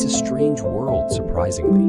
It's a strange world, surprisingly.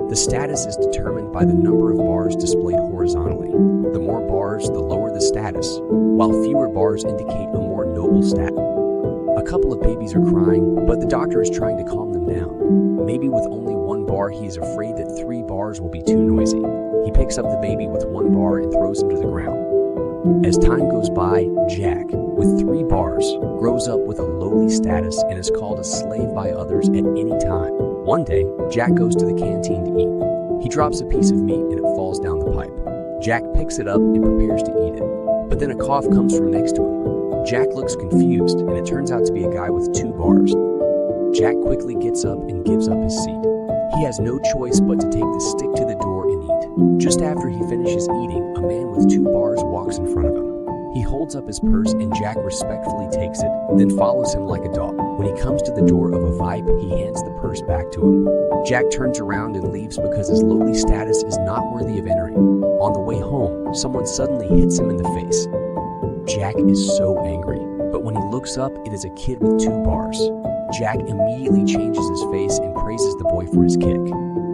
The status is determined by the number of bars displayed horizontally. The more bars, the lower the status, while fewer bars indicate a more noble stat. A couple of babies are crying, but the doctor is trying to calm them down. Maybe with only one bar, he is afraid that 3 bars will be too noisy. He picks up the baby with 1 bar and throws him to the ground. As time goes by, Jack, with 3 bars, grows up with a lowly status and is called a slave by others at any time. One day, Jack goes to the canteen to eat. He drops a piece of meat and it falls down the pipe. Jack picks it up and prepares to eat it, but then a cough comes from next to him. Jack looks confused and it turns out to be a guy with 2 bars. Jack quickly gets up and gives up his seat. He has no choice but to take the stick to the door and eat. Just after he finishes eating, a man with 2 bars walks in front of him. He holds up his purse and Jack respectfully takes it, then follows him like a dog. When he comes to the door of a Vipe, he hands the purse back to him. Jack turns around and leaves because his lowly status is not worthy of entering. On the way home, someone suddenly hits him in the face. Jack is so angry, but when he looks up, it is a kid with 2 bars. Jack immediately changes his face and praises the boy for his kick.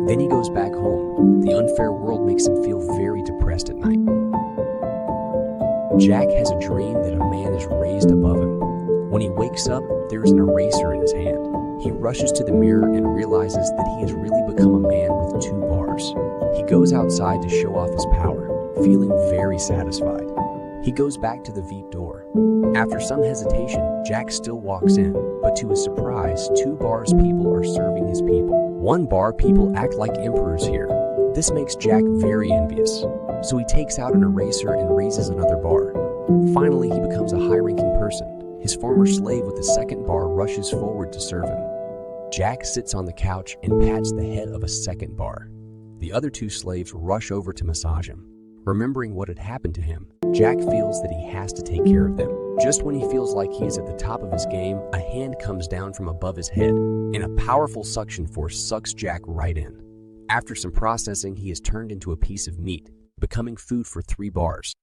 Then he goes back home. The unfair world makes him feel very depressed at night. Jack has a dream that a man is raised above him. When he wakes up, there is an eraser in his hand. He rushes to the mirror and realizes that he has really become a man with 2 bars. He goes outside to show off his power, feeling very satisfied. He goes back to the Veep door. After some hesitation, Jack still walks in, but to his surprise, 2 bars people are serving his people. 1 bar people act like emperors here. This makes Jack very envious, so he takes out an eraser and raises another bar. Finally, he becomes a high-ranking person. His former slave with the 2nd bar rushes forward to serve him. Jack sits on the couch and pats the head of a 2nd bar. The other 2 slaves rush over to massage him. Remembering what had happened to him, Jack feels that he has to take care of them. Just when he feels like he is at the top of his game, a hand comes down from above his head, and a powerful suction force sucks Jack right in. After some processing, he is turned into a piece of meat, becoming food for 3 bars.